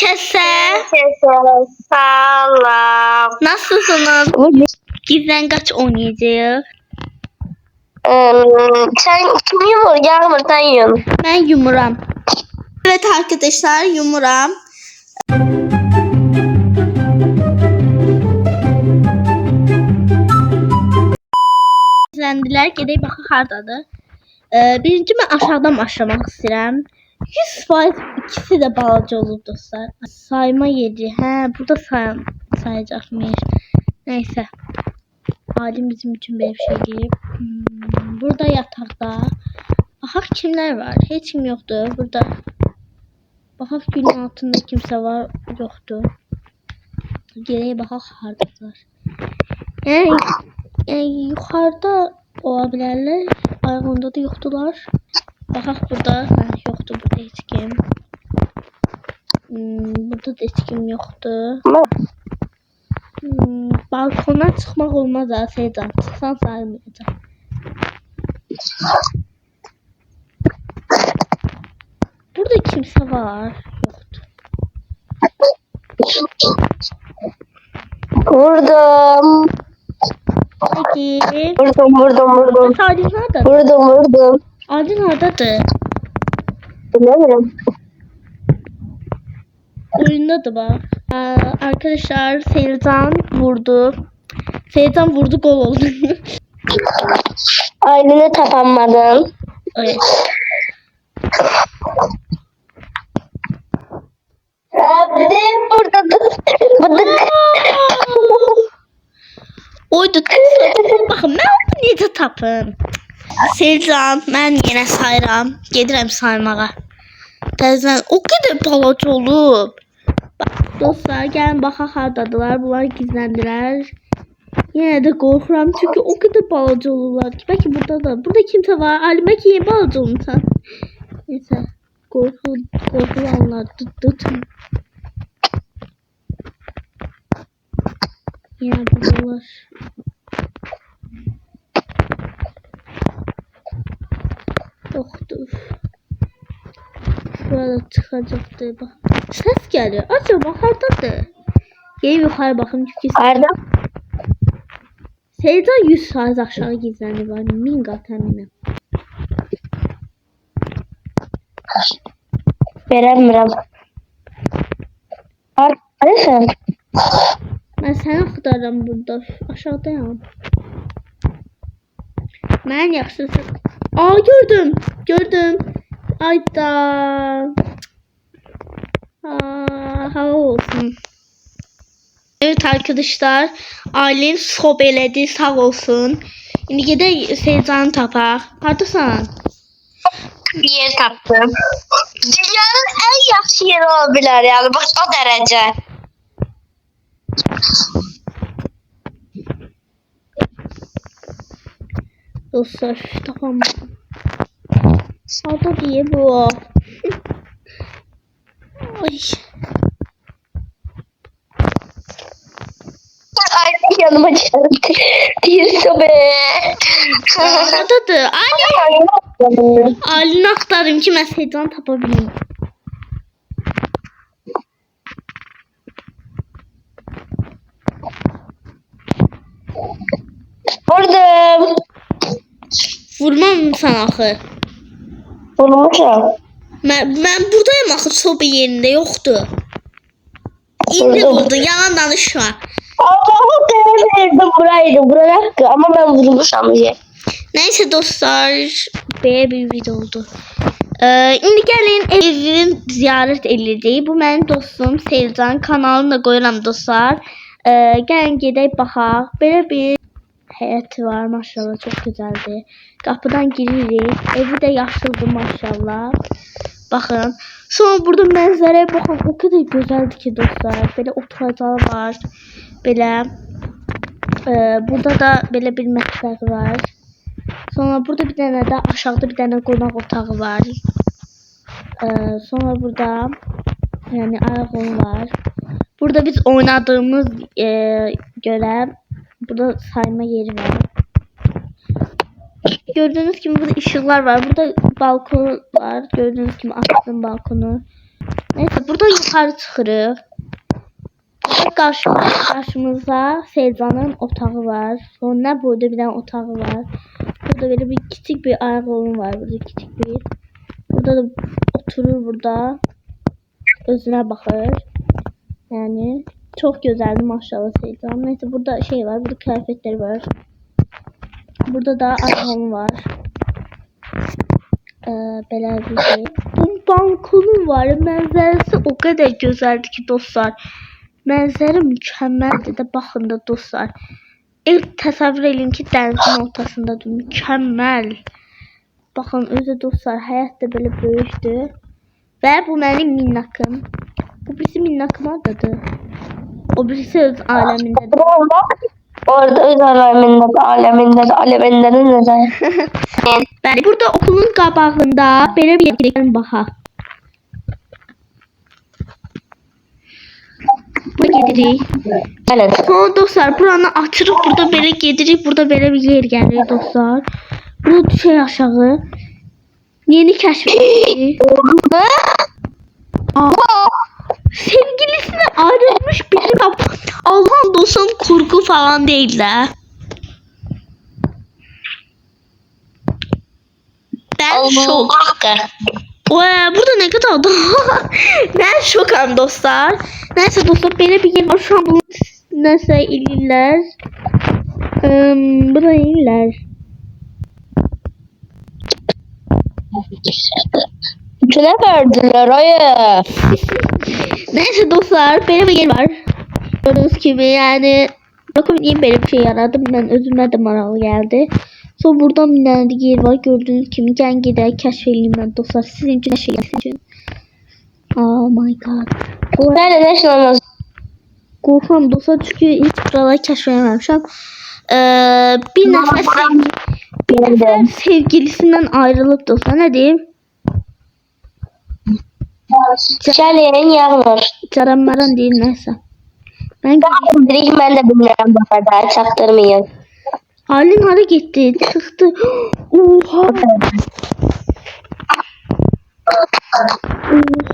Herkese Selam. nasılsınız? Gizlen kaç oynayacağız? Sen kim yumur? Yağmur sen yiyorsun. Ben Yumuram. Evet arkadaşlar, Yumuram. Gizlendiler. Gedək baxaq hardadır. Birinci mən aşağıdan başlamaq istəyirəm. 100% ikisi de balaca olur dostlar. Sayma yeri. Burada sayacakmış. Neyse. Alim bizim için böyle bir şey giyip. Burada yatakta. Baxaq kimler var? Heç kim yoktur burada. Baxaq günün altında kimse var yoktur. Geriye baxaq hardadılar. Yani yukarıda olabilirler. Ayağında da yoktular. Baxaq burada. Yoktur burada heç kim. Burada da heç kim yoktur. Balkona çıkmak olmaz ha Seycan. Çıksan sayılmayacak. Burada kimse var. Yoktu. Vurdum. Peki. Vurdum. Adil nerede? Vurdum. Adil nerededir? Bilmiyorum. Oyundadır bak. Arkadaşlar Seycan vurdu. Seycan vurdu, gol oldu. Ailene tapanmadım. Evet. Burada. Oydu. Bakın ben onu necə tapım. Seycan, mən yenə sayıram. Gedirəm saymağa. Təzən o qədər balaca olub. Dostlar, gəlin baxaq hardadılar. Bunlar gizləndilər. Yenə də qorxuram çünki o qədər balaca olurlar ki. Bəlkə burada da. Burada kimsə var. Ali, bəlkə yeni balaca olmuşsan. Neyse. Qorxulanlar. Tutun. Yenə buradalar. Yoktur. Şurada çıkacaktı bak. Ses geliyor. Acaba hardadır? Gelin yukarı bakın çünkü Arda. Seyircan 100% aşağı gizlendi var. Min kat eminim. Veremiyorum. Arda. Ben seni aktarım burada. Aşağıdayım. Ben yaxşısın. Aa, gördüm. Ayda. Hava olsun. Evet arkadaşlar. Ailen sobeledi, sağ olsun. Şimdi gedək Seycan'ı tapaq. Hardasan? Bir yer taptım. Dünyanın en yaxşı yeri olabilir yani. Bak o derece. Dostlar tapamadım. Ada diye bu. Ay. Ay yanıma geldi. Bir sobe. Adadır. Aileni aktarım ki mən Seycan'ı tapabileyim. Vurdum. Vurmam sen axı. Vurmuşum. Ben buradayım axı, soba yerində yoxdur. İndi vurdun, yalan danışma. Allah'ım değerli buraydı. Buraya ama ben vurmuşum diye. Neyse dostlar, böyle bir video oldu. İndi gəlin evimi ziyaret edəcəyik. Bu mənim dostum Seycan, kanalını da qoyuram dostlar. Gəlin gedək baxaq. Belə bir həyəti var, maşallah çok güzeldi. Kapıdan giririk. Evi de yaşıldı maşallah. Bakın. Sonra burada mənzərəyə baxın. O kadar güzeldi ki dostlar. Belə oturacağı var. Belə burada da belə bir mətbəx var. Sonra burada bir dənə də aşağıda bir dənə qonaq otağı var. Sonra burada yani ayağım var. Burada biz oynadığımız göre burada sayma yeri var. Gördüğünüz gibi burada ışıklar var. Burada balkon var. Gördüğünüz gibi açtım balkonu. Neyse buradan yukarı çıxırıq. Karşımızda Seycan'ın otağı var. Sonra burada bir tane otağı var. Burada böyle bir küçük bir ayakkabı var. Burada küçük bir. Burada da oturur burada. Özüne bakır. Yani çok güzeldi maşallah Seycan. Neyse burada şey var. Burada kıyafetleri var. Burada da ayakkabı var. Belə bir şey. Bunun balkonu var. Mənzərəsi o qədər gözəldir ki dostlar. Mənzərə mükəmməldir də baxın da dostlar. Təsəvvür edin ki dənizin ortasındadır. Mükəmməl. Baxın özü dostlar həyat da belə böyükdür. Və bu mənim minnakım. Bu birisi minnakım adadır. O birisi öz aləmindədir. Orada öz aleminde de neler? Bəli, burada okulun qabağında belə bir yerə baxaq. Burada gedirik. Evet. Sonra dostlar buranı açırıq. Burada belə gedirik. Burada belə bir yer gəlir dostlar. Burada düşək aşağı. Yeni kəşf etdik. Sevgilisine ayrılmış bir kapı. Allah'ım dostum kurgu falan değil de. Ben şok. Burada ne kadar adam. Ben şokam dostlar. Neyse dostlar böyle bir yer var. Şu an bunu neyse ilgiler. Bu da iyiler. İçine verdiler ayı. Neyse dostlar böyle bir yer var. Gördüğünüz gibi yani bakın niye böyle bir şey yaradım. Ben özüme de maralı geldi. Sonra buradan bir tane yer var. Gördüğünüz gibi gel gider keşfedeyim ben dostlar. Sizin için sizin için. Oh my god. Nerede ne şanımız? Korkam dostlar çünkü hiç buraları keşfedememişim. Bir nefer sevgilisinden ayrılıp dostlar ne diyeyim? Çeleğin yağmur. Caranmaran değil neyse. Ben de bilmiyorum bu kadar çaktırmayın. Halin hara gitti. Çıktı. Oha.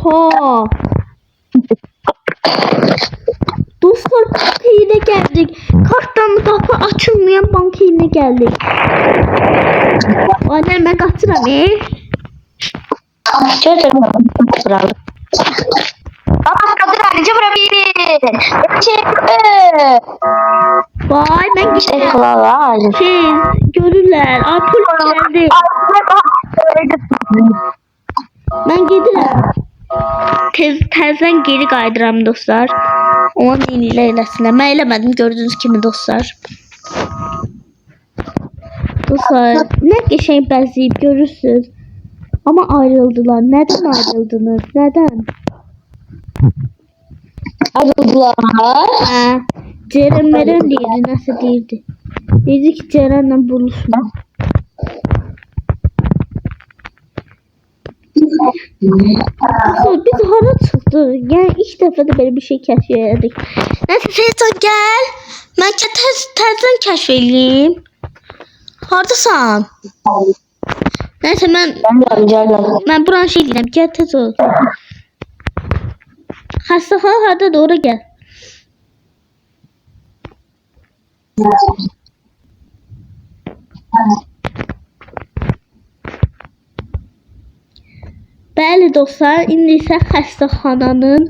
Oha. Dostlar banka yerine geldik. Karttan kapı açılmayan banka yerine geldik. Annem ben kaçıram Çocuğum. Kadın ayrıca bırakayım. Vay ben gittim. Şey görürler. Ay polis geldi. Ben gidiyorum. Tezden geri kaydıram dostlar. Onun iyiliğiyle eylesinler. Ben eylemedim gördüğünüz gibi dostlar. Dostlar ne şey bəzəyib görürsünüz. Ama ayrıldılar. Neden ayrıldınız? Neden? Ayrıldılar. Ceren Meren değildi. Nasıl değildi? Dedi ki Ceren'le buluşma. Biz hara çıktı. Yani ilk defa da böyle bir şey keşfettik. Neyse Seytan gel. Ben tersten keşfedeyim. Hardasan? Neyse ben buranın şey diyeyim. Gel tez ol. Hastaxana harda doğru gel. Bəli dostlar, indi isə xəstəxananın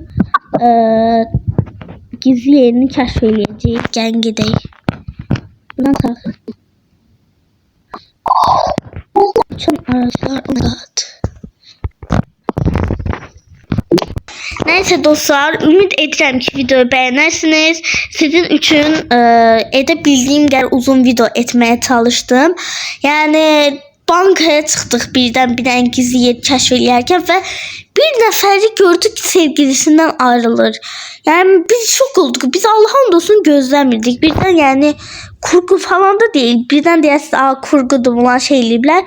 gizli yerini kəşf edəcəyik. Gəlin gedək. Buradan tax. Uçan araçlar uzat. Neyse dostlar, ümid edirəm ki videoyu beğenirsiniz. Sizin üçün edebildiğim kadar uzun video etmeye çalıştım. Yani bankaya çıktık birden gizli yer keşfederken ve bir neferi gördük ki sevgilisinden ayrılır. Yani biz şok olduk. Biz Allah'ın dostunu gözlemirdik. Birden yani kurgu falan da değil. Birden deyəsiz, kurgudur bunlar şeyliblər.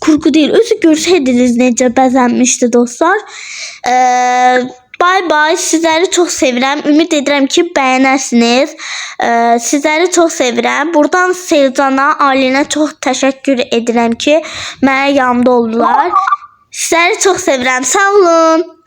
Kurgu değil. Özü görseydiniz necə bəzənmişdi dostlar. Bye bye. Sizləri çox sevirəm. Ümid edirəm ki bəyənərsiniz. Sizləri çox sevirəm. Buradan Seycana, Alinə çox təşəkkür edirəm ki mənə yanımda oldular. Sizləri çox sevirəm. Sağ olun.